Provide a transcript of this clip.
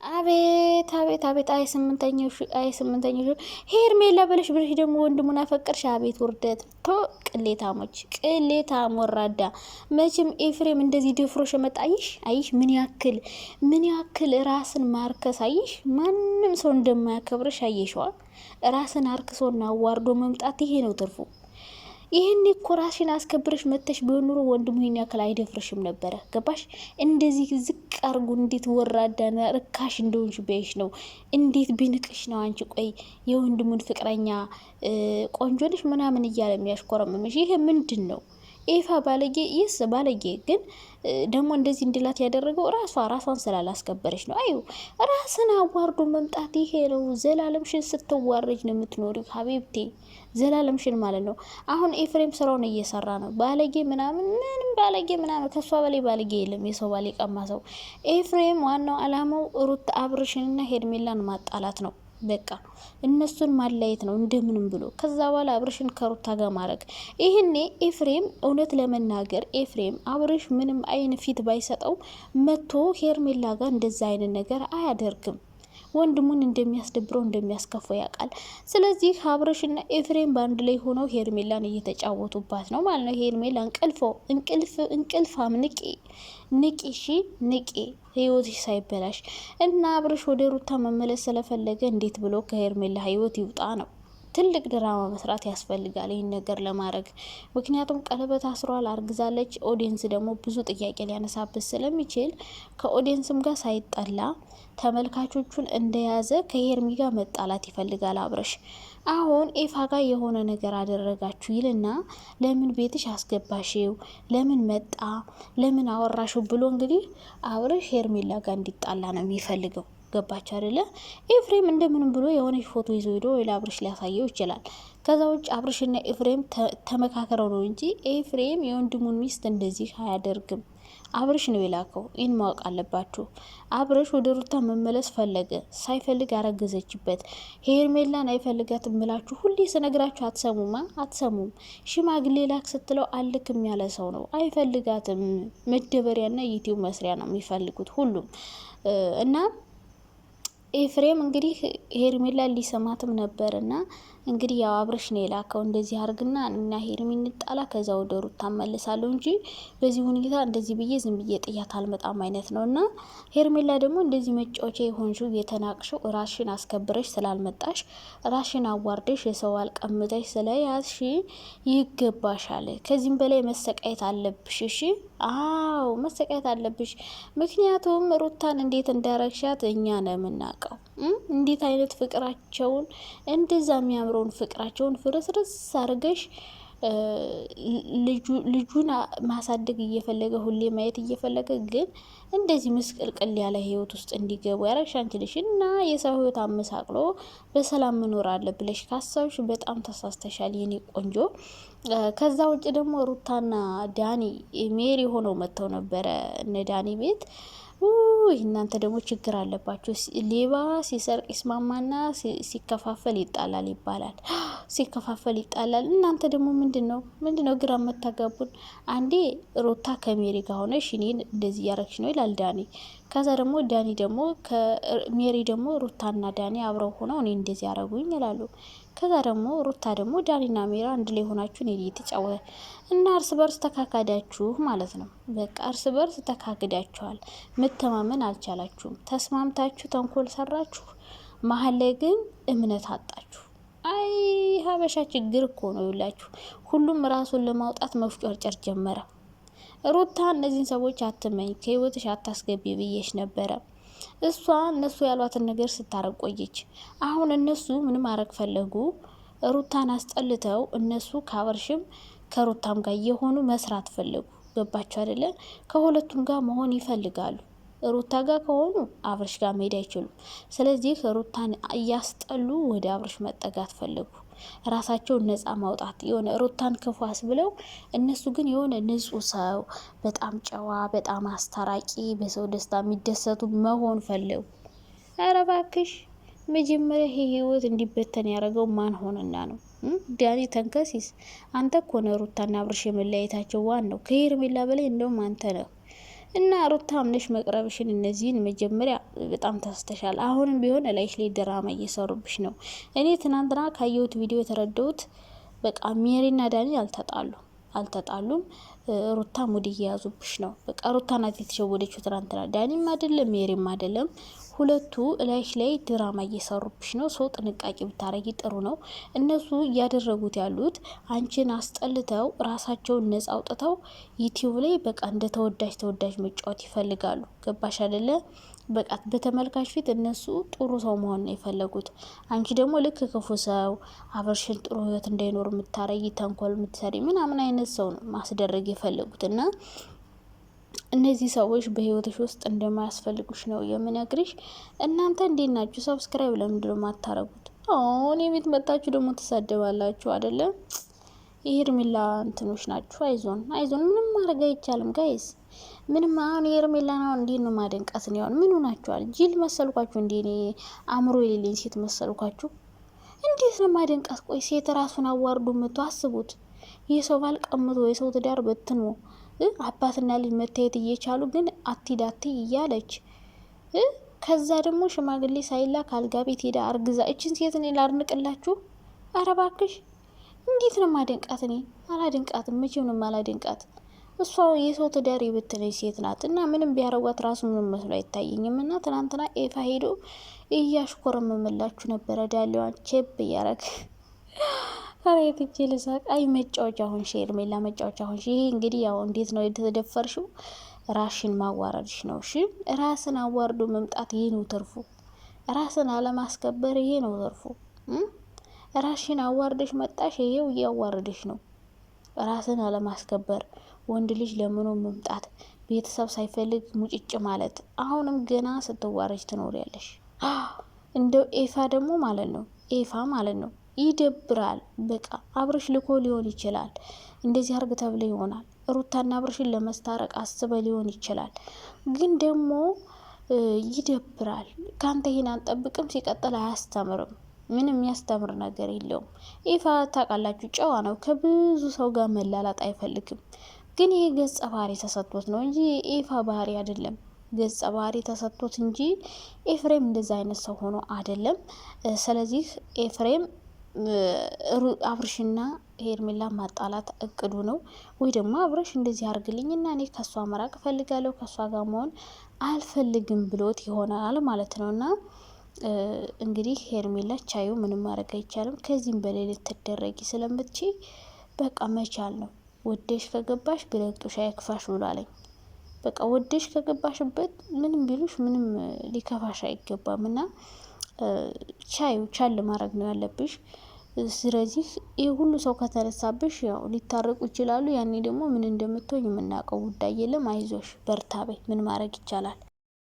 አቤት አቤት አቤት! አይ ስምንተኛው ሄርሜላ ብለሽ ደግሞ ወንድሙን አፈቀርሽ። አቤት ውርደት! ቶ ቅሌታሞች፣ ቅሌታም ወራዳ። መቼም ኤፍሬም እንደዚህ ደፍሮሽ መጣ። አይሽ ምን ያክል ራስን ማርከስ አይሽ። ማንም ሰው እንደማያከብርሽ አየሽዋ። ራስን አርክሶና አዋርዶ መምጣት ይሄ ነው ትርፉ። ይህን እኮ ራስሽን አስከብረሽ መተሽ ቢሆን ኑሮ ወንድሙ ይህን ያክል አይደፍርሽም ነበረ። ገባሽ? እንደዚህ ዝቅ አርጉ። እንዴት ወራዳና ርካሽ እንደሆንሽ ቢያይሽ ነው። እንዴት ቢንቅሽ ነው አንቺ? ቆይ የወንድሙን ፍቅረኛ ቆንጆ ነሽ ምናምን እያለ የሚያሽኮረምምሽ ይሄ ምንድን ነው? ኤፋ ባለጌ ይስ ባለጌ ግን ደግሞ እንደዚህ እንድላት ያደረገው ራሷን ስላላስከበረች ነው። አዩ ራስን አዋርዶ መምጣት ይሄ ነው። ዘላለምሽን ስትዋረጅ ነው የምትኖሪ ሀቢብቴ፣ ዘላለምሽን ማለት ነው። አሁን ኤፍሬም ስራውን እየሰራ ነው። ባለጌ ምናምን ምንም ባለጌ ምናምን ከሷ በላይ ባለጌ የለም። የሰው ባል የቀማ ሰው ኤፍሬም ዋናው አላማው ሩት አብርሽንና ሄርሜላን ማጣላት ነው። በቃ እነሱን ማለየት ነው እንደምንም ብሎ። ከዛ በኋላ አብርሽን ከሩታ ጋር ማድረግ። ይህኔ ኤፍሬም እውነት ለመናገር ኤፍሬም አብርሽ ምንም አይን ፊት ባይሰጠው መቶ ሄርሜላ ጋር እንደዛ አይነት ነገር አያደርግም። ወንድሙን እንደሚያስደብረው እንደሚያስከፈው ያውቃል። ስለዚህ አብርሽና ኤፍሬም በአንድ ላይ ሆነው ሄርሜላን እየተጫወቱባት ነው ማለት ነው። ሄርሜላ እንቅልፋም ንቂ እሺ ንቂ፣ ህይወትሽ ሳይበላሽ እና አብርሽ ወደ ሩታ መመለስ ስለፈለገ እንዴት ብሎ ከሄርሜላ ህይወት ይውጣ ነው። ትልቅ ድራማ መስራት ያስፈልጋል ይህን ነገር ለማድረግ። ምክንያቱም ቀለበት አስሯል፣ አርግዛለች። ኦዲየንስ ደግሞ ብዙ ጥያቄ ሊያነሳበት ስለሚችል ከኦዲየንስም ጋር ሳይጠላ ተመልካቾቹን እንደያዘ ከሄርሚ ጋር መጣላት ይፈልጋል አብርሽ። አሁን ኤፋ ጋር የሆነ ነገር አደረጋችሁ ይልና ለምን ቤትሽ አስገባሽው፣ ለምን መጣ፣ ለምን አወራሽው ብሎ እንግዲህ አብርሽ ሄርሜላ ጋር እንዲጣላ ነው የሚፈልገው። ገባች አይደለ? ኤፍሬም እንደምንም ብሎ የሆነች ፎቶ ይዞ ሄዶ ወይ አብርሽ ሊያሳየው ይችላል። ከዛ ውጭ አብርሽና ኤፍሬም ተመካከረው ነው እንጂ ኤፍሬም የወንድሙን ሚስት እንደዚህ አያደርግም። አብርሽ ነው የላከው። ይህን ማወቅ አለባችሁ። አብርሽ ወደ ሩታ መመለስ ፈለገ። ሳይፈልግ አረገዘችበት። ሄርሜላን አይፈልጋትም ብላችሁ ሁሌ ስነግራችሁ አትሰሙም። ሽማግሌ ላክ ስትለው አልክም ያለ ሰው ነው። አይፈልጋትም። መደበሪያና ዩቲዩብ መስሪያ ነው የሚፈልጉት ሁሉም እና ኤፍሬም እንግዲህ ሄርሜላ ሊሰማትም ነበርና እንግዲህ ያው አብርሽ ነው የላከው። እንደዚህ አርግና እና ሄርሜ እንጣላ ከዛ ወደ ሩታ መልሳለሁ እንጂ በዚህ ሁኔታ እንደዚህ ብዬ ዝም ብዬ ጥያት አልመጣም አይነት ነውና ሄርሜላ ደግሞ እንደዚህ መጫወቻ የሆንሽው የተናቅሽው ራስሽን አስከብረሽ ስላልመጣሽ ራስሽን አዋርደሽ የሰው አልቀምጠሽ ስለያዝሽ ይገባሻል። ከዚህም በላይ መሰቃየት አለብሽ። እሺ አዎ መሰቃየት አለብሽ። ምክንያቱም ሩታን እንዴት እንዳረግሻት እኛ ነው የምናውቀው። እንዴት አይነት ፍቅራቸውን እንደዛ የሚያምረውን ፍቅራቸውን ፍርስርስ አርገሽ ልጁን ማሳደግ እየፈለገ ሁሌ ማየት እየፈለገ ግን እንደዚህ ምስቅልቅል ያለ ህይወት ውስጥ እንዲገቡ ያረግሽ አንቺ ነሽ። እና የሰው ህይወት አመሳቅሎ በሰላም መኖር አለ ብለሽ ካሰብሽ በጣም ተሳስተሻል የኔ ቆንጆ። ከዛ ውጭ ደግሞ ሩታና ዳኒ ሜሪ ሆነው መጥተው ነበረ እነ ዳኒ ቤት። እናንተ ደግሞ ችግር አለባችሁ። ሌባ ሲሰርቅ ይስማማና ሲከፋፈል ይጣላል ይባላል። ሲከፋፈል ይጣላል። እናንተ ደግሞ ምንድነው ግራ መታጋቡን? አንዴ ሩታ ከሜሪ ጋር ሆነሽ እኔን እንደዚህ ያረግሽ ነው ይላል ዳኒ። ከዛ ደግሞ ዳኒ ደግሞ ከሜሪ ደግሞ ሩታና ዳኒ አብረው ሆነው እኔ እንደዚህ ያረጉኝ ይላሉ። ከዛ ደግሞ ሩታ ደግሞ ዳኒና ሜራ አንድ ላይ ሆናችሁ እኔ እየተጫወተ እና እርስ በርስ ተካካዳችሁ ማለት ነው። በቃ እርስ በርስ ተካክዳችኋል። መተማመን አልቻላችሁም። ተስማምታችሁ ተንኮል ሰራችሁ። መሀል ላይ ግን እምነት አጣችሁ። አይ ሀበሻ ችግር እኮ ነው ይላችሁ። ሁሉም ራሱን ለማውጣት መፍጨርጨር ጀመረ። ሩታ እነዚህን ሰዎች አትመኝ፣ ከህይወትሽ አታስገቢ ብዬሽ ነበረ። እሷ እነሱ ያሏትን ነገር ስታረግ ቆየች። አሁን እነሱ ምን ማድረግ ፈለጉ? ሩታን አስጠልተው እነሱ ከአብርሽም ከሩታም ጋር የሆኑ መስራት ፈለጉ። ገባቸው አይደለ? ከሁለቱም ጋር መሆን ይፈልጋሉ። ሩታ ጋር ከሆኑ አብርሽ ጋር መሄድ አይችሉም። ስለዚህ ሩታን እያስጠሉ ወደ አብርሽ መጠጋት ፈለጉ። ራሳቸውን ነጻ ማውጣት የሆነ ሩታን ክፏስ ብለው እነሱ ግን የሆነ ንጹህ ሰው በጣም ጨዋ በጣም አስታራቂ በሰው ደስታ የሚደሰቱ መሆን ፈለጉ። ኧረ እባክሽ መጀመሪያ ይሄ ህይወት እንዲበተን ያደረገው ማን ሆነና ነው? ዳኒ ተንከሲስ አንተ እኮ ነው ሩታና አብርሽ የመለያየታቸው ዋናው። ከሄርሜላ በላይ እንደውም አንተ ነው። እና ሩታ አምነሽ መቅረብሽን እነዚህን መጀመሪያ በጣም ተስተሻል። አሁንም ቢሆን ላይሽ ላይ ድራማ እየሰሩብሽ ነው። እኔ ትናንትና ካየሁት ቪዲዮ የተረዳሁት በቃ ሜሪና ዳኒ አልተጣሉም። ሩታ ሙድ እየያዙብሽ ነው። በቃ ሩታ ናት የተሸወደችው ትናንትና፣ ዳኒም አይደለም ሜሪም አይደለም። ሁለቱ እላይሽ ላይ ድራማ እየሰሩብሽ ነው። ሰው ጥንቃቄ ብታረጊ ጥሩ ነው። እነሱ እያደረጉት ያሉት አንቺን አስጠልተው ራሳቸውን ነጻ አውጥተው ዩቲዩብ ላይ በቃ እንደ ተወዳጅ መጫወት ይፈልጋሉ። ገባሽ አይደለ? በቃ በተመልካች ፊት እነሱ ጥሩ ሰው መሆን ነው የፈለጉት። አንቺ ደግሞ ልክ ክፉ ሰው አብርሽን ጥሩ ህይወት እንዳይኖር የምታረጊ ተንኮል የምትሰሪ ምናምን አይነት ሰው ነው ማስደረግ የፈለጉት። እና እነዚህ ሰዎች በህይወትሽ ውስጥ እንደማያስፈልጉሽ ነው የምነግርሽ። እናንተ እንዴት ናችሁ? ሰብስክራይብ ለምንድን ነው የማታረጉት? እኔ ቤት መጣችሁ ደግሞ ትሳደባላችሁ አይደለም? የሄርሜላ እንትኖች ናችሁ። አይዞን ምንም ማድረግ አይቻልም ጋይስ። ምንም አሁን የሄርሜላ ነው እንዴ ነው ማደንቃት ነው? ያው ምን ሆናችኋል? ጅል መሰልኳችሁ እንዴ? እኔ አእምሮ የሌለኝ ሴት መሰልኳችሁ? እንዴት ነው ማደንቃት? ቆይ ሴት ራሱን አዋርዶ መጥቶ አስቡት። የሰው ባል ቀምቶ የሰው ትዳር በትኖ አባትና ልጅ መታየት እየቻሉ ግን አትሂድ እያለች ከዛ ደግሞ ሽማግሌ ሳይላክ አልጋ ቤት ሄዳ አርግዛ እችን ሴት እኔ ላድንቅላችሁ? ኧረ እባክሽ እንዴት ነው ማደንቃት? እኔ አላደንቃትም፣ መቼም ነው አላደንቃት። እሷ የሰው ትዳር የበተነች ሴት ናት እና ምንም ቢያረጓት ራሱ ምንም መስሎ አይታየኝም። እና ትናንትና ኤፋ ሄዶ እያሽኮረመመላችሁ ነበረ፣ ዳሌዋን ቼፕ እያረግ አሬት እጄ ልሳቅ። አይ መጫወቻ ሆንሽ ሄርሜላ፣ መጫወቻ ሆንሽ። ይሄ እንግዲህ ያው እንዴት ነው የተደፈርሽው? ራሽን ማዋረድሽ ነው። እሺ ራስን አዋርዶ መምጣት ይሄ ነው ትርፉ። ራስን አለማስከበር ይሄ ነው ትርፉ። ራሽን አዋርደሽ መጣሽ፣ ይሄው እያዋረደሽ ነው። ራስን አለማስከበር፣ ወንድ ልጅ ለምኖ መምጣት፣ ቤተሰብ ሳይፈልግ ሙጭጭ ማለት፣ አሁንም ገና ስትዋረጅ ትኖሪያለሽ። እንደው ኤፋ ደግሞ ማለት ነው ይደብራል። በቃ አብርሽ ልኮ ሊሆን ይችላል፣ እንደዚህ አርግ ተብለ ይሆናል። ሩታና አብርሽን ለመስታረቅ አስበ ሊሆን ይችላል። ግን ደግሞ ይደብራል። ካንተ ይሄን አንጠብቅም። ሲቀጥል አያስተምርም። ምንም የሚያስተምር ነገር የለውም። ኤፋ ታውቃላችሁ፣ ጨዋ ነው። ከብዙ ሰው ጋር መላላጥ አይፈልግም። ግን ይሄ ገጸ ባህሪ ተሰጥቶት ነው እንጂ ኤፋ ባህሪ አይደለም። ገጸ ባህሪ ተሰጥቶት እንጂ ኤፍሬም እንደዛ አይነት ሰው ሆኖ አይደለም። ስለዚህ ኤፍሬም አብርሽና ሄርሜላ ማጣላት እቅዱ ነው። ወይ ደግሞ አብርሽ እንደዚህ አርግልኝና እኔ ከሷ መራቅ ፈልጋለሁ፣ ከሷ ጋር መሆን አልፈልግም ብሎት ይሆናል ማለት ነውና እንግዲህ ሄርሜላ ቻዩ፣ ምንም ማድረግ አይቻልም። ከዚህም በላይ ልትደረጊ ስለምትቺ በቃ መቻል ነው። ወደሽ ከገባሽ ብለቅጦሽ አይክፋሽ ብሏለኝ። በቃ ወደሽ ከገባሽበት ምንም ቢሉሽ ምንም ሊከፋሽ አይገባም። እና ቻዩ ቻል ማድረግ ነው ያለብሽ። ስለዚህ ይህ ሁሉ ሰው ከተነሳብሽ ያው ሊታረቁ ይችላሉ። ያኔ ደግሞ ምን እንደምትሆኝ የምናውቀው ጉዳይ የለም። አይዞሽ በርታበይ፣ ምን ማድረግ ይቻላል።